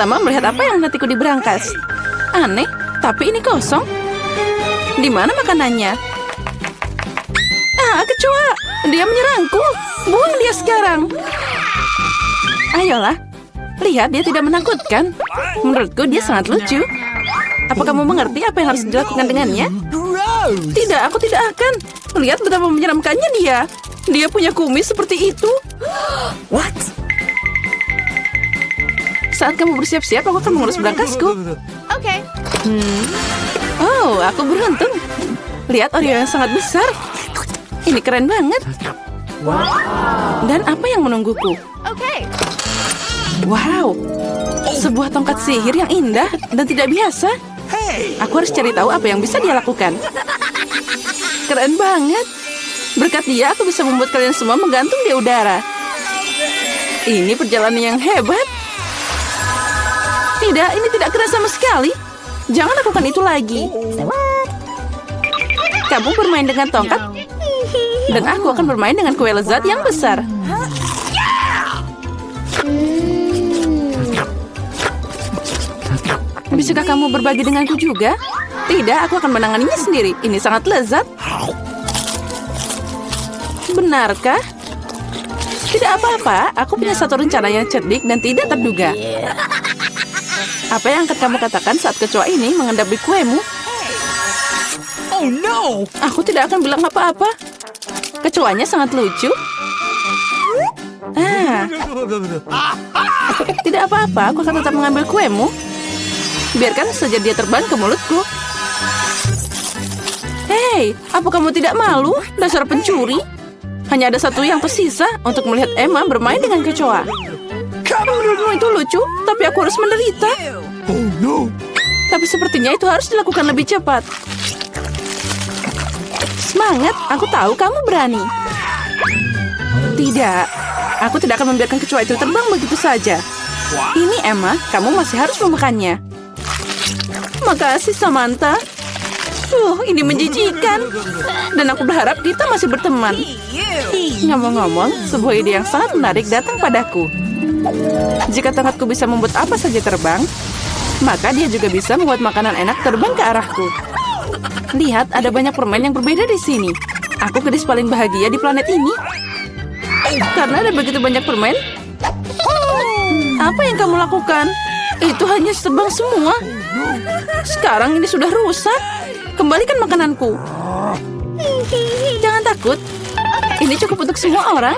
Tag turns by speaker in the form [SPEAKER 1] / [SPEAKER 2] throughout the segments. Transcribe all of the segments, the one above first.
[SPEAKER 1] pertama melihat apa yang menantiku di berangkas. Aneh, tapi ini kosong. Di mana makanannya? Ah, kecoa! Dia menyerangku. Buang dia sekarang. Ayolah. Lihat, dia tidak menakutkan. Menurutku dia sangat lucu. Apa kamu mengerti apa yang harus dilakukan dengannya? Tidak, aku tidak akan. Lihat betapa menyeramkannya dia. Dia punya kumis seperti itu.
[SPEAKER 2] What?
[SPEAKER 1] Saat kamu bersiap-siap, aku akan mengurus berangkasku.
[SPEAKER 3] Oke.
[SPEAKER 1] Oh, aku beruntung. Lihat Oreo yang sangat besar. Ini keren banget. Dan apa yang menungguku?
[SPEAKER 3] Oke.
[SPEAKER 1] Wow, sebuah tongkat sihir yang indah dan tidak biasa. Aku harus cari tahu apa yang bisa dia lakukan. Keren banget. Berkat dia, aku bisa membuat kalian semua menggantung di udara. Ini perjalanan yang hebat. Tidak, ini tidak keras sama sekali. Jangan lakukan itu lagi. Kamu bermain dengan tongkat, dan aku akan bermain dengan kue lezat yang besar. Bisakah kamu berbagi denganku juga? Tidak, aku akan menanganinya sendiri. Ini sangat lezat. Benarkah? Tidak apa-apa, aku punya satu rencana yang cerdik dan tidak terduga. Apa yang akan kamu katakan saat kecoa ini mengendap di kuemu?
[SPEAKER 2] Oh no!
[SPEAKER 1] Aku tidak akan bilang apa-apa. Kecoanya sangat lucu. Tidak apa-apa, aku akan tetap mengambil kuemu. Biarkan saja dia terbang ke mulutku. Hei, apa kamu tidak malu? Dasar pencuri. Hanya ada satu yang tersisa untuk melihat Emma bermain dengan kecoa. Menurutmu itu lucu, tapi aku harus menderita.
[SPEAKER 2] Oh no!
[SPEAKER 1] Tapi sepertinya itu harus dilakukan lebih cepat. Semangat, aku tahu kamu berani. Tidak, aku tidak akan membiarkan kecoa itu terbang begitu saja. Ini Emma, kamu masih harus memakannya. Makasih, Samantha. Ini menjijikan. Dan aku berharap kita masih berteman. Ngomong-ngomong, sebuah ide yang sangat menarik datang padaku. Jika tongkatku bisa membuat apa saja terbang, maka dia juga bisa membuat makanan enak terbang ke arahku. Lihat, ada banyak permen yang berbeda di sini. Aku gadis paling bahagia di planet ini. Karena ada begitu banyak permen. Apa yang kamu lakukan? Itu hanya terbang semua. Sekarang ini sudah rusak. Kembalikan makananku. Jangan takut. Ini cukup untuk semua orang.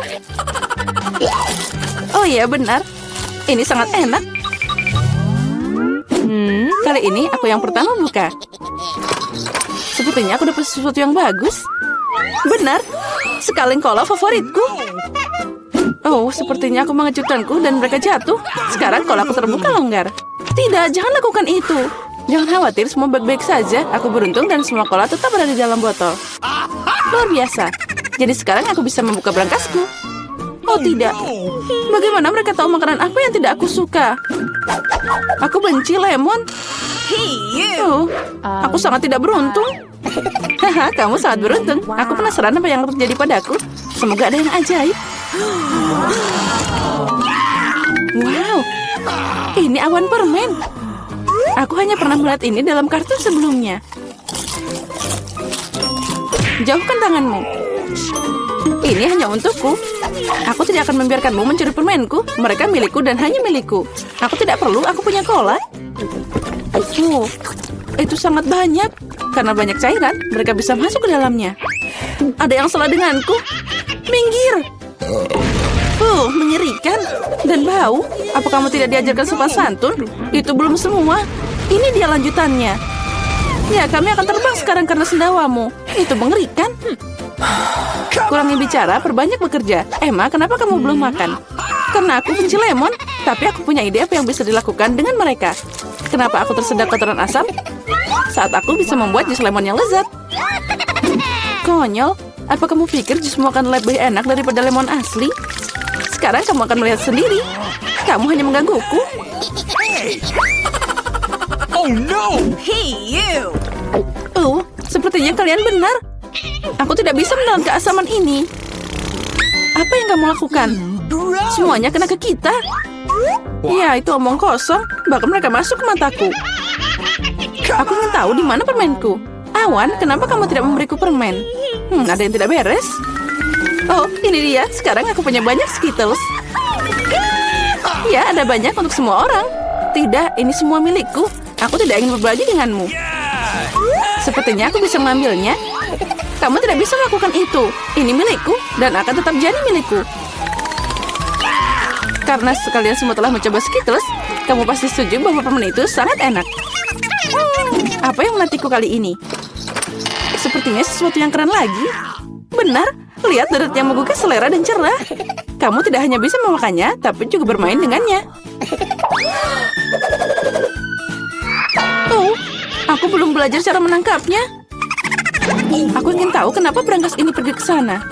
[SPEAKER 1] Oh iya, benar. Ini sangat enak. Kali ini aku yang pertama buka. Sepertinya aku dapat sesuatu yang bagus. Benar. Sekaleng kola favoritku. Oh, sepertinya aku mengejutkanku dan mereka jatuh. Sekarang kola aku terbuka longgar. Tidak, jangan lakukan itu. Jangan khawatir, semua baik-baik saja. Aku beruntung dan semua kola tetap berada di dalam botol. Luar biasa. Jadi sekarang aku bisa membuka berangkasku. Oh tidak. Bagaimana mereka tahu makanan apa yang tidak aku suka? Aku benci lemon. Oh, aku sangat tidak beruntung. Haha, kamu sangat beruntung. Aku penasaran apa yang terjadi padaku. Semoga ada yang ajaib. Wow, ini awan permen. Aku hanya pernah melihat ini dalam kartun sebelumnya. Jauhkan tanganmu. Ini hanya untukku. Aku tidak akan membiarkanmu mencuri permenku. Mereka milikku dan hanya milikku. Aku tidak perlu, aku punya cola. Oh, itu sangat banyak. Karena banyak cairan, mereka bisa masuk ke dalamnya. Ada yang salah denganku. Minggir. Mengerikan. Dan bau. Apa kamu tidak diajarkan sopan santun? Itu belum semua. Ini dia lanjutannya. Ya, kami akan terbang sekarang karena sendawamu. Itu mengerikan. Kurangi bicara, perbanyak bekerja. Emma, kenapa kamu belum makan? Karena aku benci lemon. Tapi aku punya ide apa yang bisa dilakukan dengan mereka. Kenapa aku tersedak kotoran asam? Saat aku bisa membuat jus lemon yang lezat. Konyol. Apa kamu pikir jusmu akan lebih enak daripada lemon asli? Sekarang kamu akan melihat sendiri. Kamu hanya menggangguku.
[SPEAKER 2] Oh no!
[SPEAKER 1] Sepertinya kalian benar. Aku tidak bisa menelan keasaman ini. Apa yang kamu lakukan? Semuanya kena ke kita. Ya, itu omong kosong. Bahkan mereka masuk ke mataku. Aku ingin tahu di mana permenku. Awan, kenapa kamu tidak memberiku permen? Ada yang tidak beres. Oh, ini dia. Sekarang aku punya banyak Skittles. Ya, ada banyak untuk semua orang. Tidak, ini semua milikku. Aku tidak ingin berbagi denganmu. Sepertinya aku bisa mengambilnya. Kamu tidak bisa melakukan itu. Ini milikku dan akan tetap jadi milikku. Karena kalian semua telah mencoba Skittles, kamu pasti setuju bahwa permen itu sangat enak. Apa yang menantiku kali ini? Sepertinya sesuatu yang keren lagi. Benar, lihat deret yang menggugah selera dan cerah. Kamu tidak hanya bisa memakannya, tapi juga bermain dengannya. Oh, aku belum belajar cara menangkapnya. Aku ingin tahu kenapa berangkas ini pergi ke sana.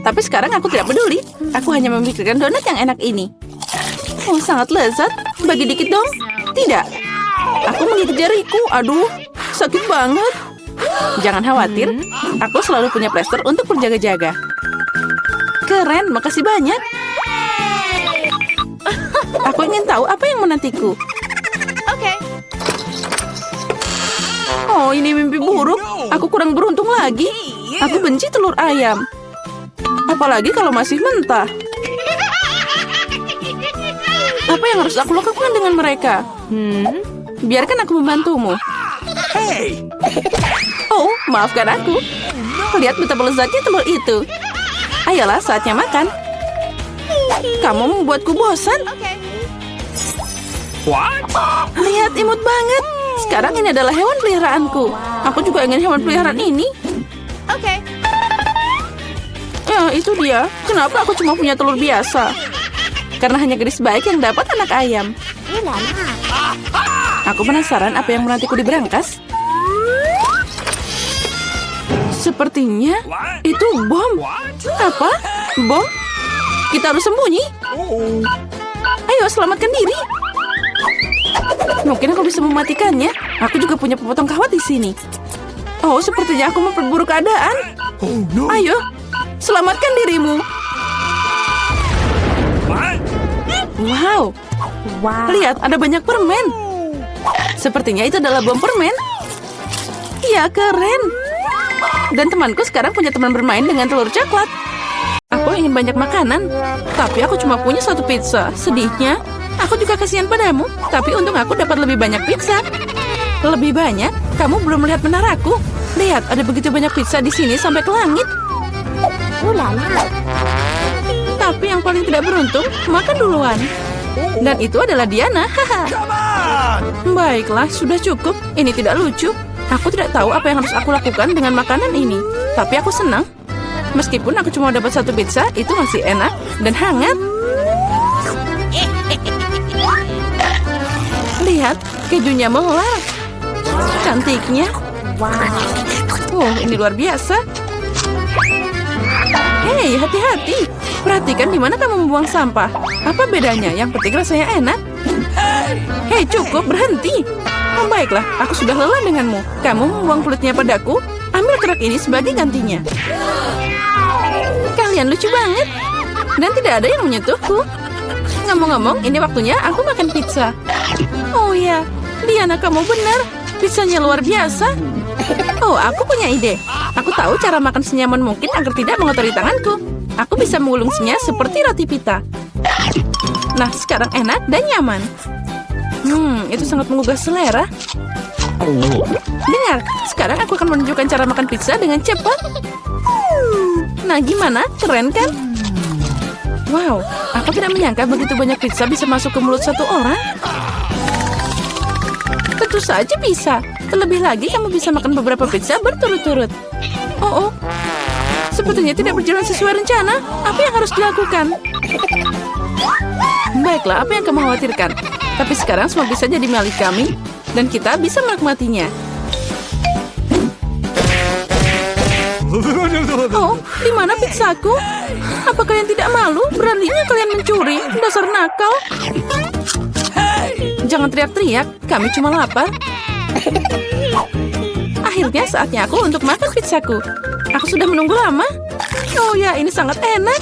[SPEAKER 1] Tapi sekarang aku tidak peduli. Aku hanya memikirkan donat yang enak ini. Oh, sangat lezat. Bagi dikit dong. Tidak. Aku menggigit jariku. Aduh, sakit banget. Jangan khawatir. Aku selalu punya plester untuk berjaga-jaga. Keren, makasih banyak. Aku ingin tahu apa yang menantiku.
[SPEAKER 3] Oke.
[SPEAKER 1] Oh, ini mimpi buruk. Aku kurang beruntung lagi. Aku benci telur ayam. Apalagi kalau masih mentah. Apa yang harus aku lakukan dengan mereka? Biarkan aku membantumu.
[SPEAKER 2] Hey!
[SPEAKER 1] Oh, maafkan aku. Lihat betapa lezatnya telur itu. Ayolah, saatnya makan. Kamu membuatku bosan.
[SPEAKER 2] What?
[SPEAKER 1] Lihat, imut banget. Sekarang ini adalah hewan peliharaanku. Aku juga ingin hewan peliharaan ini.
[SPEAKER 3] Oke.
[SPEAKER 1] Ya, itu dia. Kenapa aku cuma punya telur biasa? Karena hanya gadis baik yang dapat anak ayam. Aku penasaran apa yang menantiku di berangkas. Sepertinya itu bom. Apa? Bom? Kita harus sembunyi. Ayo, selamatkan diri. Mungkin aku bisa mematikannya. Aku juga punya pemotong kawat di sini. Oh, sepertinya aku memperburuk keadaan.
[SPEAKER 2] Oh no!
[SPEAKER 1] Ayo, selamatkan dirimu.
[SPEAKER 2] What?
[SPEAKER 1] Wow. Lihat, ada banyak permen. Sepertinya itu adalah bom permen. Ya, keren. Dan temanku sekarang punya teman bermain dengan telur coklat. Aku ingin banyak makanan, tapi aku cuma punya satu pizza. Sedihnya, aku juga kasihan padamu. Tapi untung aku dapat lebih banyak pizza. Lebih banyak? Kamu belum melihat menaraku. Lihat, ada begitu banyak pizza di sini sampai ke langit. Tapi yang paling tidak beruntung, makan duluan. Dan itu adalah Diana. Haha.
[SPEAKER 2] Come on!
[SPEAKER 1] Baiklah, sudah cukup. Ini tidak lucu. Aku tidak tahu apa yang harus aku lakukan dengan makanan ini. Tapi aku senang. Meskipun aku cuma dapat satu pizza, itu masih enak dan hangat. Lihat, kejunya melar. Cantiknya. Oh, ini luar biasa. Hei, hati-hati. Perhatikan di mana kamu membuang sampah. Apa bedanya? Yang penting rasanya enak. Hei, cukup, berhenti. Oh, baiklah, aku sudah lelah denganmu. Kamu membuang kulitnya padaku. Ambil kerak ini sebagai gantinya. Kalian lucu banget. Dan tidak ada yang menyentuhku. Ngomong-ngomong, ini waktunya aku makan pizza. Oh ya, Diana, kamu benar. Pizzanya luar biasa. Oh, aku punya ide. Aku tahu cara makan senyaman mungkin agar tidak mengotori tanganku. Aku bisa mengulungnya seperti roti pita. Nah, sekarang enak dan nyaman. Itu sangat menggugah selera. Dengar, sekarang aku akan menunjukkan cara makan pizza dengan cepat. Nah, gimana? Keren kan? Wow, aku tidak menyangka begitu banyak pizza bisa masuk ke mulut satu orang. Tentu saja bisa. Terlebih lagi, kamu bisa makan beberapa pizza berturut-turut. Oh, sepertinya tidak berjalan sesuai rencana. Apa yang harus dilakukan? Baiklah, apa yang kamu khawatirkan? Tapi sekarang semua bisa jadi milik kami, dan kita bisa menikmatinya. Oh, di mana pizzaku? Apa kalian tidak malu? Beraninya kalian mencuri? Dasar nakal. Jangan teriak-teriak, kami cuma lapar. Akhirnya saatnya aku untuk makan pizzaku. Aku sudah menunggu lama. Oh ya, ini sangat enak.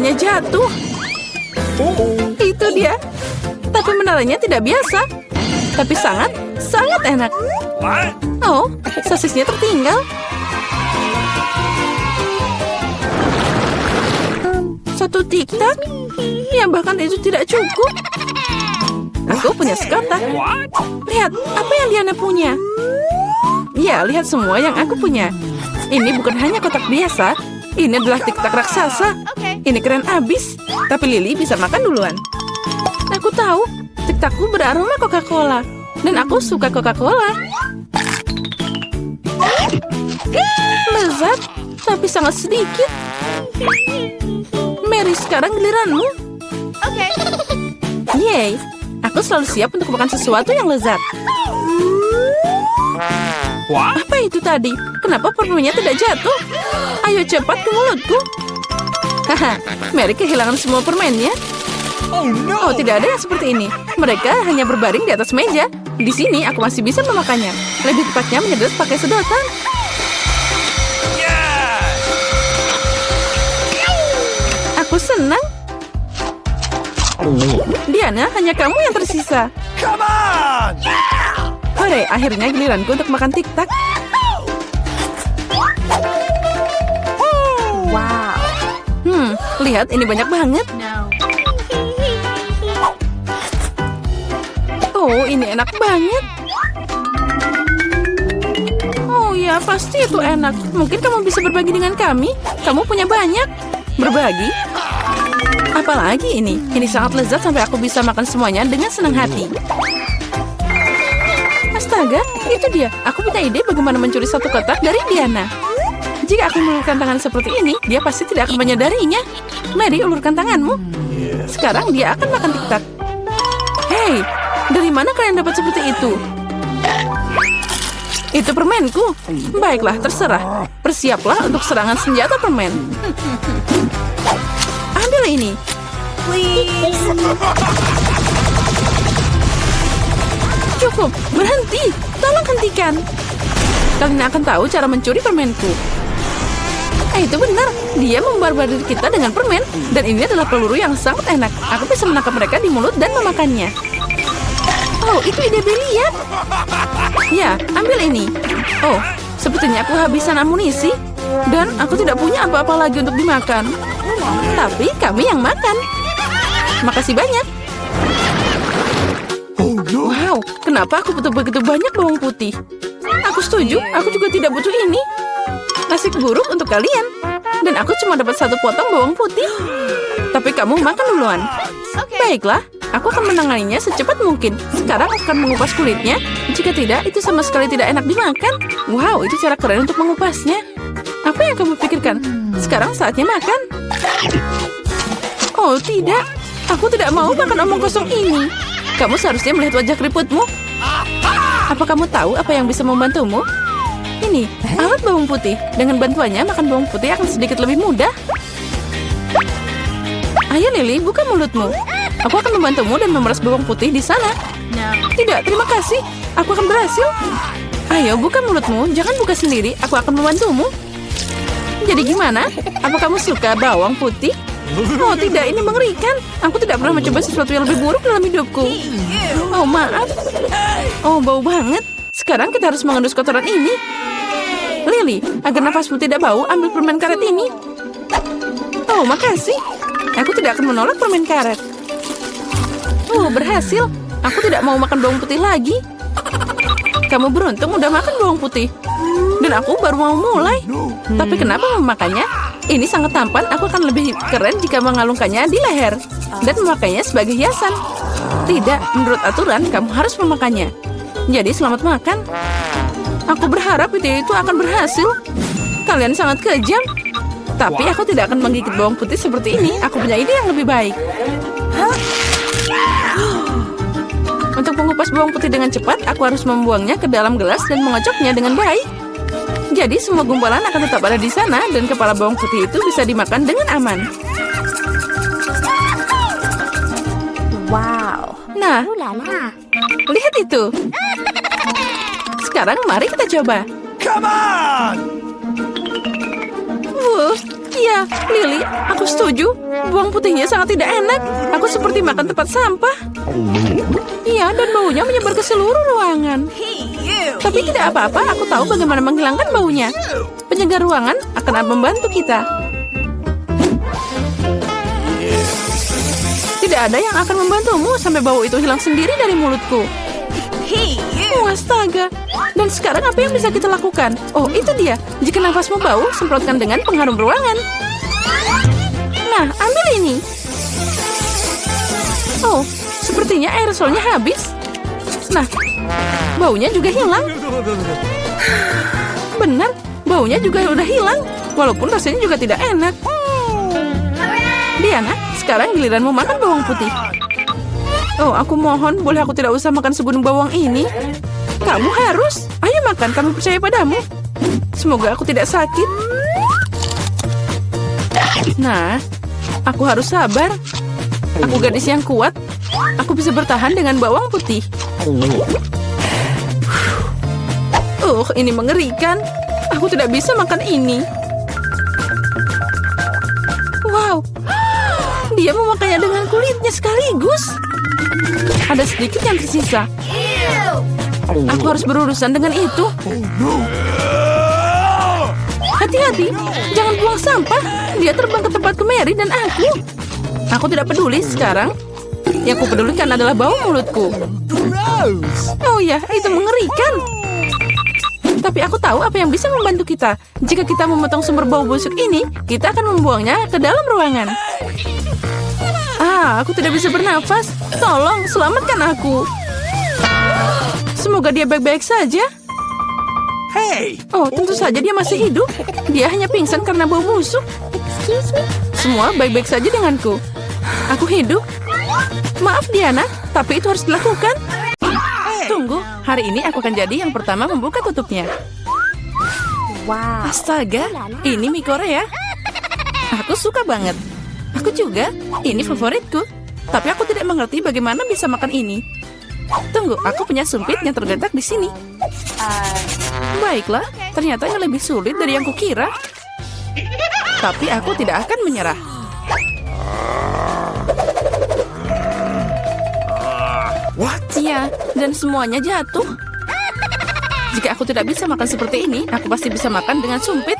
[SPEAKER 1] menaranya jatuh. Itu dia. Tapi menaranya tidak biasa. Tapi sangat enak.
[SPEAKER 2] What?
[SPEAKER 1] Oh, sosisnya tertinggal. Satu tiktak? Ya, bahkan itu tidak cukup. Aku punya sekotak.
[SPEAKER 2] What?
[SPEAKER 1] Lihat, apa yang Diana punya? Ya, lihat semua yang aku punya. Ini bukan hanya kotak biasa. Ini adalah tiktak raksasa.
[SPEAKER 3] Okay.
[SPEAKER 1] Ini keren abis. Tapi Lily bisa makan duluan. Aku tahu, tiktakku beraroma Coca-Cola. Dan aku suka Coca-Cola. Lezat, tapi sangat sedikit. Mary, sekarang giliranmu.
[SPEAKER 3] Okay.
[SPEAKER 1] Yeay, aku selalu siap untuk makan sesuatu yang lezat.
[SPEAKER 2] What?
[SPEAKER 1] Apa itu tadi? Kenapa permennya tidak jatuh? Ayo cepat ke mulutku. Haha, Mary kehilangan semua permennya.
[SPEAKER 2] Oh no!
[SPEAKER 1] Oh, tidak ada yang seperti ini. Mereka hanya berbaring di atas meja. Di sini aku masih bisa memakannya. Lebih tepatnya menyedot pakai sedotan.
[SPEAKER 2] Yes!
[SPEAKER 1] Aku senang. Diana, hanya kamu yang tersisa.
[SPEAKER 2] Come on!
[SPEAKER 1] Hore, akhirnya giliranku untuk makan tiktak.
[SPEAKER 3] Wow.
[SPEAKER 1] Lihat, ini banyak banget.
[SPEAKER 3] No.
[SPEAKER 1] Oh, ini enak banget. Oh ya, pasti itu enak. Mungkin kamu bisa berbagi dengan kami. Kamu punya banyak. Berbagi? Apalagi ini? Ini sangat lezat sampai aku bisa makan semuanya dengan senang hati. Astaga, itu dia. Aku punya ide bagaimana mencuri satu kotak dari Diana. Jika aku mengulurkan tangan seperti ini, dia pasti tidak akan menyadarinya. Mary, ulurkan tanganmu. Sekarang dia akan makan tiktak. Hei, dari mana kalian dapat seperti itu? Itu permenku. Baiklah, terserah. Bersiaplah untuk serangan senjata permen. Ambil ini.
[SPEAKER 3] Please.
[SPEAKER 1] Cukup, berhenti. Tolong hentikan. Kalian akan tahu cara mencuri permenku. Itu benar. Dia membarbar kita dengan permen. Dan ini adalah peluru yang sangat enak. Aku bisa menangkap mereka di mulut dan memakannya. Oh, itu ide brilian. Ya, ambil ini. Oh, sepertinya aku habisan amunisi. Dan aku tidak punya apa-apa lagi untuk dimakan. Tapi kami yang makan. Makasih banyak.
[SPEAKER 2] Oh no!
[SPEAKER 1] Wow, kenapa aku butuh begitu banyak bawang putih? Aku setuju, aku juga tidak butuh ini. Nasib buruk untuk kalian. Dan aku cuma dapat satu potong bawang putih. Tapi kamu makan duluan. Baiklah, aku akan menanganinya secepat mungkin. Sekarang aku akan mengupas kulitnya. Jika tidak, itu sama sekali tidak enak dimakan. Wow, itu cara keren untuk mengupasnya. Apa yang kamu pikirkan? Sekarang saatnya makan. Oh, tidak. Aku tidak mau makan omong kosong ini. Kamu seharusnya melihat wajah keriputmu. Apa kamu tahu apa yang bisa membantumu? Ini, alat bawang putih. Dengan bantuannya, makan bawang putih akan sedikit lebih mudah. Ayo Lily, buka mulutmu. Aku akan membantumu dan memeras bawang putih di sana.
[SPEAKER 3] No.
[SPEAKER 1] Tidak, terima kasih. Aku akan berhasil. Ayo, buka mulutmu. Jangan buka sendiri. Aku akan membantumu. Jadi gimana? Apa kamu suka bawang putih? Oh tidak, ini mengerikan. Aku tidak pernah mencoba sesuatu yang lebih buruk dalam hidupku. Oh maaf. Oh bau banget. Sekarang kita harus mengendus kotoran ini. Lily, agar nafasmu tidak bau, ambil permen karet ini. Oh makasih. Aku tidak akan menolak permen karet. Oh berhasil. Aku tidak mau makan bawang putih lagi. Kamu beruntung udah makan bawang putih. Dan aku baru mau mulai. Tapi kenapa memakannya? Ini sangat tampan, aku akan lebih keren jika mengalungkannya di leher. Dan memakainya sebagai hiasan. Tidak, menurut aturan kamu harus memakannya. Jadi selamat makan. Aku berharap ide itu akan berhasil. Kalian sangat kejam. Tapi aku tidak akan menggigit bawang putih seperti ini. Aku punya ide yang lebih baik. Untuk mengupas bawang putih dengan cepat, aku harus membuangnya ke dalam gelas dan mengocoknya dengan baik. Jadi semua gumpalan akan tetap ada di sana dan kepala bawang putih itu bisa dimakan dengan aman.
[SPEAKER 3] Wow.
[SPEAKER 1] Nah,
[SPEAKER 3] Ooh la la.
[SPEAKER 1] lihat itu. Sekarang mari kita coba.
[SPEAKER 2] Come on!
[SPEAKER 1] Ya, Lily, aku setuju. Bawang putihnya sangat tidak enak. Aku seperti makan tempat sampah. Iya, dan baunya menyebar ke seluruh ruangan. Tapi tidak apa-apa, aku tahu bagaimana menghilangkan baunya. Penjaga ruangan akan membantu kita. Tidak ada yang akan membantumu sampai bau itu hilang sendiri dari mulutku. Astaga. Dan sekarang apa yang bisa kita lakukan? Oh, itu dia. Jika nafasmu bau, semprotkan dengan pengharum ruangan. Nah, ambil ini. Oh, sepertinya aerosolnya habis. Nah, baunya juga hilang. Benar, baunya juga udah hilang. Walaupun rasanya juga tidak enak. Diana, sekarang giliranmu makan bawang putih. Oh, aku mohon, boleh aku tidak usah makan segunung bawang ini? Kamu harus. Ayo makan, kami percaya padamu. Semoga aku tidak sakit. Nah, aku harus sabar. Aku gadis yang kuat. Aku bisa bertahan dengan bawang putih. Ini mengerikan. Aku tidak bisa makan ini. Wow, dia memakainya dengan kulitnya sekaligus. Ada sedikit yang tersisa. Aku harus berurusan dengan itu. Hati-hati, jangan buang sampah. Dia terbang ke tempat Mary dan aku. Aku tidak peduli sekarang. Yang aku pedulikan adalah bau mulutku. Oh ya, itu mengerikan. Tapi aku tahu apa yang bisa membantu kita. Jika kita memotong sumber bau busuk ini, kita akan membuangnya ke dalam ruangan. Aku tidak bisa bernafas. Tolong, selamatkan aku. Semoga dia baik-baik saja.
[SPEAKER 2] Hey!
[SPEAKER 1] Oh, tentu saja dia masih hidup. Dia hanya pingsan karena bau busuk. Semua baik-baik saja denganku. Aku hidup. Maaf Diana, tapi itu harus dilakukan. Tunggu, hari ini aku akan jadi yang pertama membuka tutupnya.
[SPEAKER 3] Wow.
[SPEAKER 1] Astaga, ini mie Korea. Aku suka banget. Aku juga, ini favoritku. Tapi aku tidak mengerti bagaimana bisa makan ini. Tunggu, aku punya sumpit yang terletak di sini. Baiklah, ternyata ini lebih sulit dari yang kukira. Tapi aku tidak akan menyerah.
[SPEAKER 2] What?
[SPEAKER 1] Iya, dan semuanya jatuh. Jika aku tidak bisa makan seperti ini, aku pasti bisa makan dengan sumpit.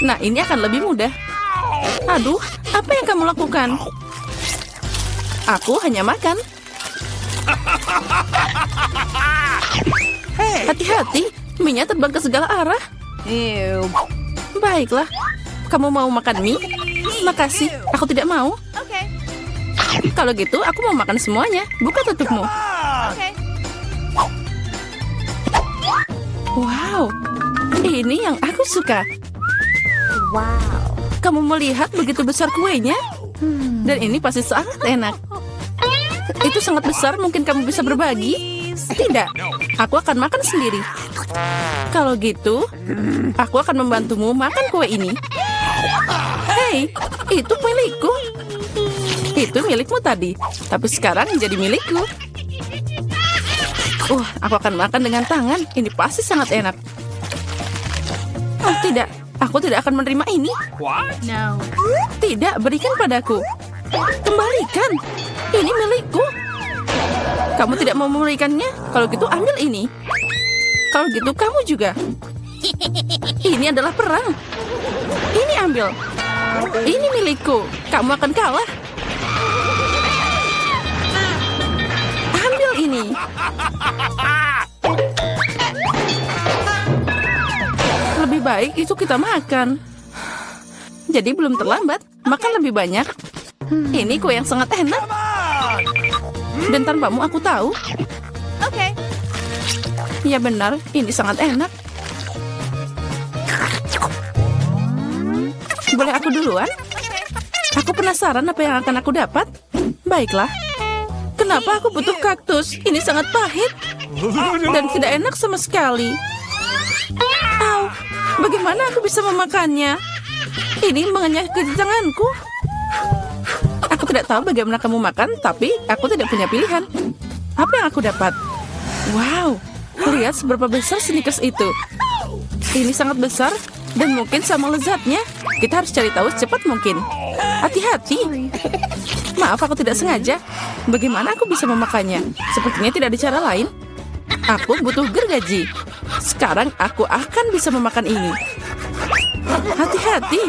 [SPEAKER 1] Nah, ini akan lebih mudah. Aduh, apa yang kamu lakukan? Aku hanya makan. Hati-hati, mie-nya terbang ke segala arah. Baiklah, kamu mau makan mie? Makasih, aku tidak mau.
[SPEAKER 3] Okay.
[SPEAKER 1] Kalau gitu, aku mau makan semuanya. Buka tutupmu.
[SPEAKER 3] Okay.
[SPEAKER 1] Wow, ini yang aku suka.
[SPEAKER 3] Wow.
[SPEAKER 1] Kamu melihat begitu besar kuenya? Dan ini pasti sangat enak. Itu sangat besar, mungkin kamu bisa berbagi? Tidak, aku akan makan sendiri. Kalau gitu, aku akan membantumu makan kue ini. Hei, itu milikku. Itu milikmu tadi, tapi sekarang jadi milikku. Aku akan makan dengan tangan. Ini pasti sangat enak. Oh tidak, aku tidak akan menerima ini.
[SPEAKER 2] What?
[SPEAKER 3] No.
[SPEAKER 1] Tidak, berikan padaku. Kembalikan. Ini milikku. Kamu tidak mau memberikannya? Kalau gitu ambil ini. Kalau gitu kamu juga. Ini adalah perang. Ini ambil. Ini milikku. Kamu akan kalah. Ambil ini. Lebih baik itu kita makan. Jadi belum terlambat. Makan lebih banyak. Ini kue yang sangat enak. Dan tanpamu aku tahu.
[SPEAKER 3] Okay.
[SPEAKER 1] Ya benar, ini sangat enak. Boleh aku duluan? Aku penasaran apa yang akan aku dapat. Baiklah. Kenapa aku butuh kaktus? Ini sangat pahit. Dan tidak enak sama sekali. Au, bagaimana aku bisa memakannya? Ini mengenyah ke tanganku. Aku tidak tahu bagaimana kamu makan, tapi aku tidak punya pilihan. Apa yang aku dapat? Wow, lihat seberapa besar Snickers itu. Ini sangat besar. Dan mungkin sama lezatnya. Kita harus cari tahu secepat mungkin. Hati-hati. Maaf, aku tidak sengaja. Bagaimana aku bisa memakannya? Sepertinya tidak ada cara lain. Aku butuh gergaji. Sekarang aku akan bisa memakan ini. Hati-hati.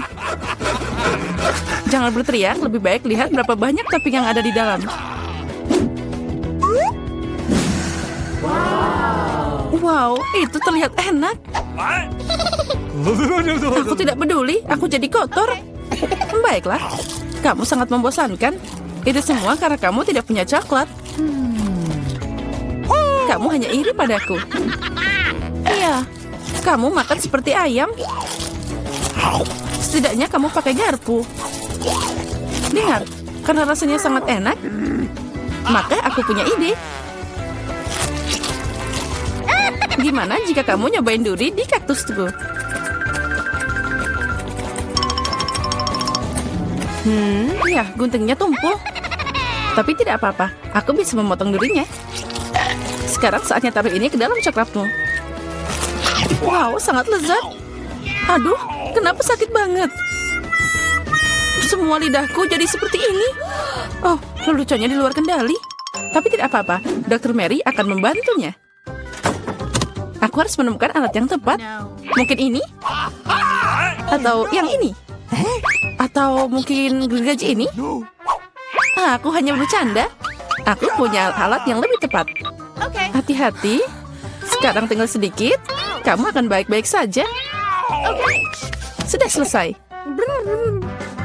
[SPEAKER 1] Jangan berteriak, lebih baik lihat berapa banyak topping yang ada di dalam. Wow, itu terlihat enak.
[SPEAKER 2] What?
[SPEAKER 1] Aku tidak peduli, aku jadi kotor. Baiklah, kamu sangat membosankan. Itu semua karena kamu tidak punya coklat. Kamu hanya iri padaku. Iya, kamu makan seperti ayam. Setidaknya kamu pakai garpu. Dengar, karena rasanya sangat enak, maka aku punya ide. Gimana jika kamu nyobain duri di kaktusku? Ya, guntingnya tumpul. Tapi tidak apa-apa, aku bisa memotong durinya. Sekarang saatnya taruh ini ke dalam coklatmu. Wow, sangat lezat. Aduh, kenapa sakit banget? Semua lidahku jadi seperti ini. Oh, leluconnya di luar kendali. Tapi tidak apa-apa, Dr. Mary akan membantunya. Aku harus menemukan alat yang tepat. Mungkin ini? Atau yang ini? Atau mungkin gergaji ini? Aku hanya bercanda. Aku punya alat yang lebih tepat.
[SPEAKER 3] Okay.
[SPEAKER 1] Hati-hati. Sekarang tinggal sedikit. Kamu akan baik-baik saja. Sudah selesai.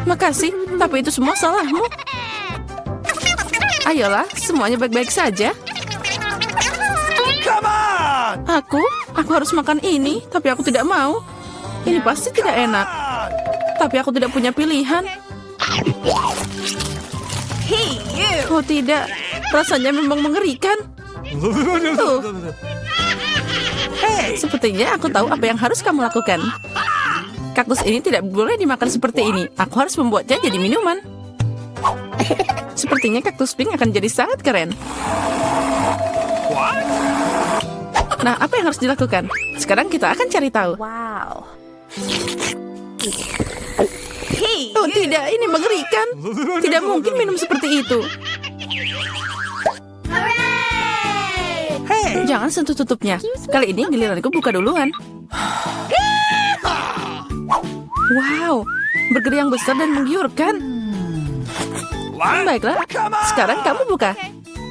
[SPEAKER 1] Makasih, tapi itu semua salahmu. Ayolah, semuanya baik-baik saja.
[SPEAKER 2] Come on!
[SPEAKER 1] Aku harus makan ini, tapi aku tidak mau. Ini pasti tidak enak. Tapi aku tidak punya pilihan.
[SPEAKER 3] Hey, you.
[SPEAKER 1] Oh tidak, rasanya memang mengerikan.
[SPEAKER 2] Hey!
[SPEAKER 1] Sepertinya aku tahu apa yang harus kamu lakukan. Kaktus ini tidak boleh dimakan seperti ini. Aku harus membuatnya jadi minuman. Sepertinya kaktus pink akan jadi sangat keren.
[SPEAKER 2] What?
[SPEAKER 1] Nah, apa yang harus dilakukan? Sekarang kita akan cari tahu.
[SPEAKER 3] Wow. Hey,
[SPEAKER 1] Oh tidak, ini mengerikan. Tidak mungkin minum seperti itu.
[SPEAKER 3] hooray!
[SPEAKER 2] Hey!
[SPEAKER 1] Jangan sentuh tutupnya. Kali ini giliranku buka duluan. Wow, burger yang besar dan menggiurkan.
[SPEAKER 2] What?
[SPEAKER 1] Baiklah,
[SPEAKER 2] Come on!
[SPEAKER 1] sekarang kamu buka.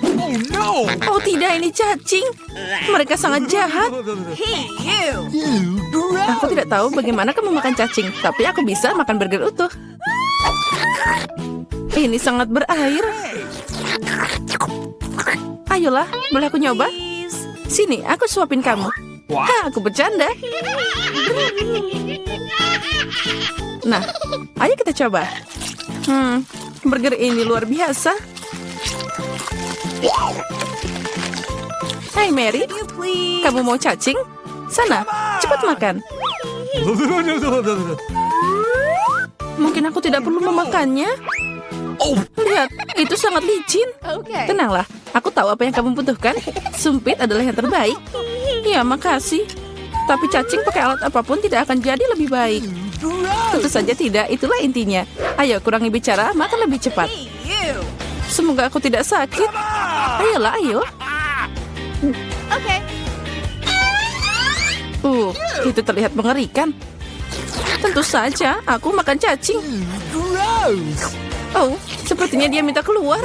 [SPEAKER 2] Oh no!
[SPEAKER 1] Oh tidak, ini cacing. Mereka sangat jahat.
[SPEAKER 3] Hey, you.
[SPEAKER 1] Aku tidak tahu bagaimana kamu makan cacing, tapi aku bisa makan burger utuh. Ini sangat berair. Ayolah, boleh aku nyoba?
[SPEAKER 3] Please.
[SPEAKER 1] Sini, aku suapin kamu. Aku bercanda. Nah, ayo kita coba. Burger ini luar biasa. Hai Mary,
[SPEAKER 3] You please.
[SPEAKER 1] kamu mau cacing? Sana, cepat makan. Mungkin aku tidak perlu memakannya. Lihat, itu sangat licin.
[SPEAKER 3] Okay.
[SPEAKER 1] Tenanglah, aku tahu apa yang kamu butuhkan. Sumpit adalah yang terbaik. Ya, makasih. Tapi cacing pakai alat apapun tidak akan jadi lebih baik. Tentu saja tidak, itulah intinya. Ayo, kurangi bicara, makan lebih cepat.
[SPEAKER 3] Hey, you.
[SPEAKER 1] Semoga aku tidak sakit. Ayolah, ayo.
[SPEAKER 3] Okay.
[SPEAKER 1] Itu terlihat mengerikan. Tentu saja, aku makan cacing. Oh, sepertinya dia minta keluar.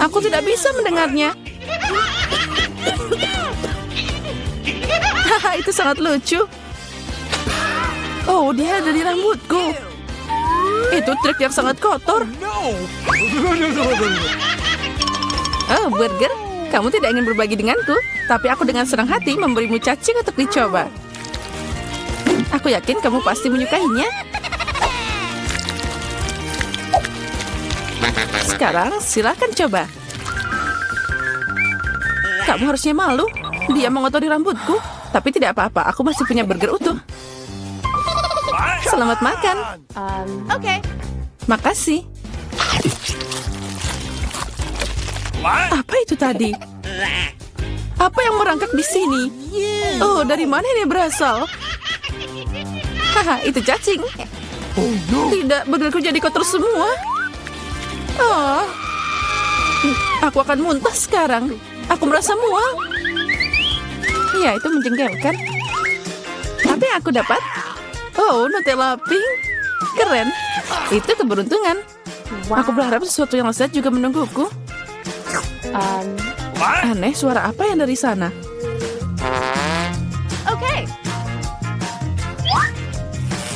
[SPEAKER 1] Aku tidak bisa mendengarnya. Haha, itu sangat lucu. Oh, dia ada di rambutku. Itu trik yang sangat kotor.
[SPEAKER 2] No!
[SPEAKER 1] Oh, burger, kamu tidak ingin berbagi denganku, tapi aku dengan senang hati memberimu cacing untuk dicoba. Aku yakin kamu pasti menyukainya. Sekarang silakan coba. Kamu harusnya malu. Dia mengotori rambutku, tapi tidak apa-apa. Aku masih punya burger utuh. Selamat makan.
[SPEAKER 3] Okay.
[SPEAKER 1] Makasih.
[SPEAKER 2] What?
[SPEAKER 1] Apa itu tadi? Apa yang merangkak di sini? Oh, dari mana ini berasal? Haha, itu cacing.
[SPEAKER 2] Oh no!
[SPEAKER 1] Tidak, badanku jadi kotor semua. Oh, aku akan muntah sekarang. Aku merasa mual. Ya, itu menjengkelkan. Apa yang aku dapat? Oh, Nutella pink. Keren. Itu keberuntungan. Aku berharap sesuatu yang lezat juga menungguku.
[SPEAKER 2] What?
[SPEAKER 1] Aneh, suara apa yang dari sana?
[SPEAKER 3] Okay.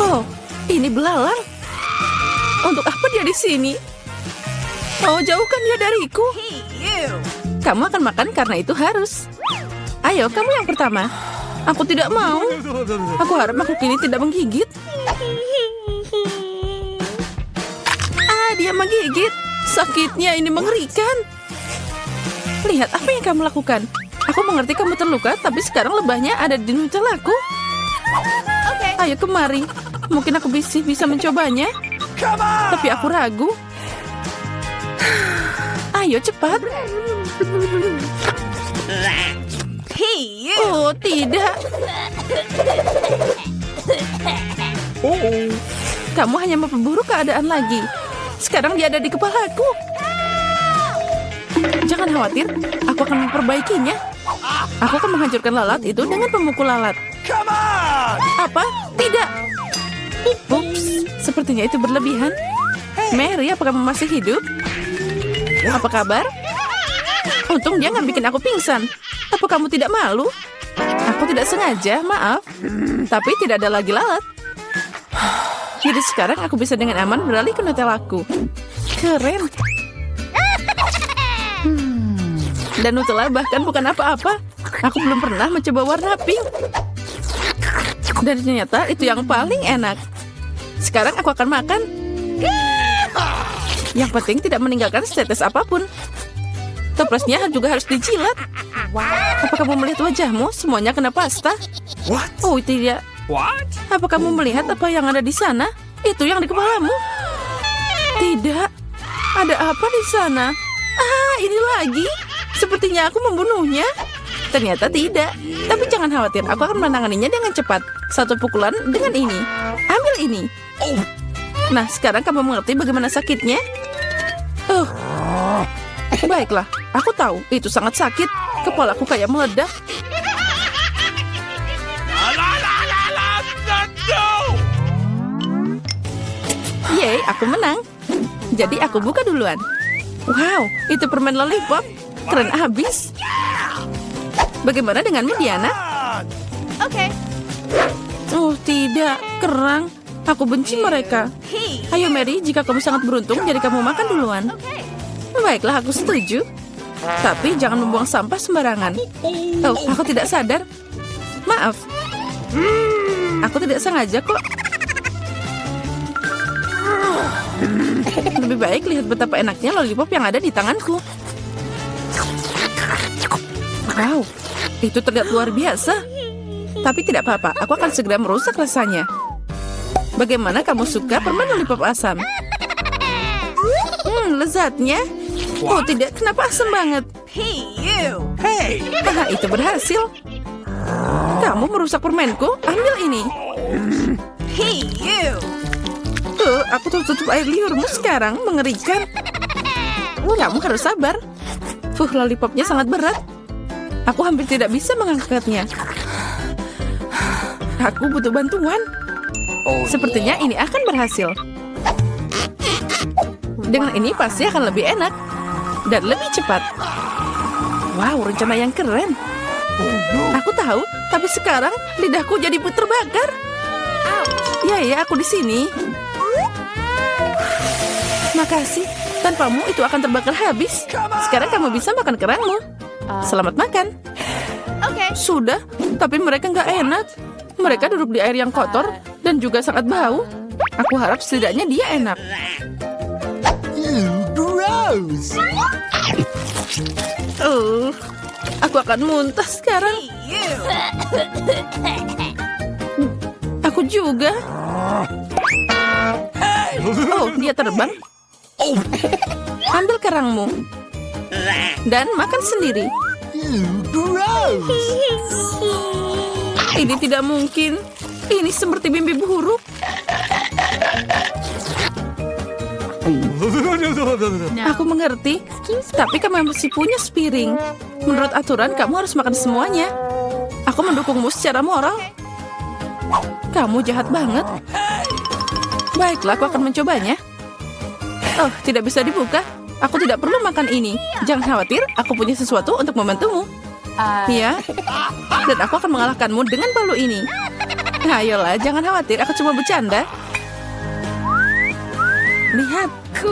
[SPEAKER 1] Oh, ini belalang. Untuk apa dia di sini? Oh, jauhkan dia dariku.
[SPEAKER 3] Hey, you.
[SPEAKER 1] Kamu akan makan karena itu harus. Ayo, kamu yang pertama. Aku tidak mau. Aku harap makhluk ini tidak menggigit. Ah, dia menggigit. Sakitnya ini mengerikan. Lihat apa yang kamu lakukan. Aku mengerti kamu terluka, tapi sekarang lebahnya ada di Nutellaku.
[SPEAKER 3] Okay.
[SPEAKER 1] Ayo kemari. Mungkin aku bisa mencobanya.
[SPEAKER 2] Come on!
[SPEAKER 1] Tapi aku ragu. Ayo cepat.
[SPEAKER 3] Hey, you.
[SPEAKER 1] Oh, tidak.
[SPEAKER 2] Oh!
[SPEAKER 1] Kamu hanya memperburuk keadaan lagi. Sekarang dia ada di kepalaku. Jangan khawatir, aku akan memperbaikinya. Aku akan menghancurkan lalat itu dengan pemukul lalat.
[SPEAKER 2] Come on!
[SPEAKER 1] Apa? Tidak. Ups, sepertinya itu berlebihan. Mary, apakah kamu masih hidup? Apa kabar? Untung dia nggak bikin aku pingsan. Apa kamu tidak malu? Aku tidak sengaja, maaf. Tapi tidak ada lagi lalat. Jadi sekarang aku bisa dengan aman beralih ke Nutellaku. Keren. Dan Nutella bahkan bukan apa-apa. Aku belum pernah mencoba warna pink. Dan ternyata itu yang paling enak. Sekarang aku akan makan. Yang penting tidak meninggalkan setetes apapun. Toplesnya juga harus dijilat. Apa kamu melihat wajahmu? Semuanya kena pasta.
[SPEAKER 2] What?
[SPEAKER 1] Oh tidak.
[SPEAKER 2] What?
[SPEAKER 1] Apa kamu melihat apa yang ada di sana? Itu yang di kepalamu. Tidak. Ada apa di sana? Ah, ini lagi. Sepertinya aku membunuhnya. Ternyata tidak. Tapi jangan khawatir, aku akan menanganinya dengan cepat. Satu pukulan dengan ini. Ambil ini.
[SPEAKER 2] Oh!
[SPEAKER 1] Nah, sekarang kamu mengerti bagaimana sakitnya? Baiklah, aku tahu itu sangat sakit. Kepalaku kayak meledak.
[SPEAKER 2] La la la la la! No!
[SPEAKER 1] Yeay, aku menang. Jadi aku buka duluan. Wow, itu permen lollipop. Keren abis. Bagaimana denganmu, Diana?
[SPEAKER 3] Okay.
[SPEAKER 1] Oh, tidak. Kerang. Aku benci mereka.
[SPEAKER 3] Hey.
[SPEAKER 1] Ayo, Mary. Jika kamu sangat beruntung, jadi kamu makan duluan.
[SPEAKER 3] Okay.
[SPEAKER 1] Baiklah, aku setuju. Tapi jangan membuang sampah sembarangan. Oh, aku tidak sadar. Maaf. Aku tidak sengaja kok. Lebih baik lihat betapa enaknya lollipop yang ada di tanganku. Wow, itu terlihat luar biasa. Tapi tidak apa-apa, aku akan segera merusak rasanya. Bagaimana kamu suka permen lollipop asam? Lezatnya. Oh tidak, kenapa asam banget?
[SPEAKER 3] Hey, you.
[SPEAKER 2] Hey!
[SPEAKER 1] Haha, itu berhasil. Kamu merusak permenku, ambil ini.
[SPEAKER 3] Hey, you.
[SPEAKER 1] Aku tertutup air liurmu sekarang, mengerikan. Kamu harus sabar. Lollipopnya sangat berat. Aku hampir tidak bisa mengangkatnya. Aku butuh bantuan. Sepertinya ini akan berhasil. Dengan ini pasti akan lebih enak. Dan lebih cepat. Wow, rencana yang keren. Aku tahu, tapi sekarang lidahku jadi terbakar. Ya, aku di sini. Makasih. Tanpamu itu akan terbakar habis. Sekarang kamu bisa makan kerangmu. Selamat makan.
[SPEAKER 3] Okay.
[SPEAKER 1] Sudah, tapi mereka nggak enak. Mereka duduk di air yang kotor dan juga sangat bau. Aku harap setidaknya dia enak.
[SPEAKER 2] Gross!
[SPEAKER 1] Aku akan muntah sekarang.
[SPEAKER 3] Hey, you.
[SPEAKER 1] Aku juga. Oh, dia terbang. Ambil kerangmu. Dan makan sendiri.
[SPEAKER 2] Gross!
[SPEAKER 1] Ini tidak mungkin. Ini seperti mimpi buruk. Aku mengerti, tapi kamu masih punya piring. Menurut aturan, kamu harus makan semuanya. Aku mendukungmu secara moral. Kamu jahat banget. Baiklah, aku akan mencobanya. Oh, tidak bisa dibuka. Aku tidak perlu makan ini. Jangan khawatir, aku punya sesuatu untuk membantumu. Ya, dan aku akan mengalahkanmu dengan palu ini. Ayolah, jangan khawatir, aku cuma bercanda. Lihat,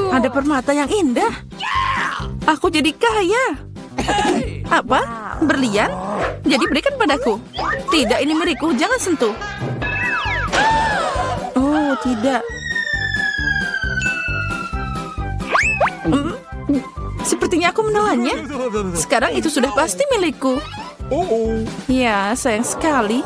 [SPEAKER 1] ada permata yang indah. Aku jadi kaya. Apa? Berlian? Jadi berikan padaku. Tidak, ini milikku, jangan sentuh. Oh, tidak. Sepertinya aku menelannya. Sekarang itu sudah pasti milikku.
[SPEAKER 2] Oh.
[SPEAKER 1] Ya, sayang sekali.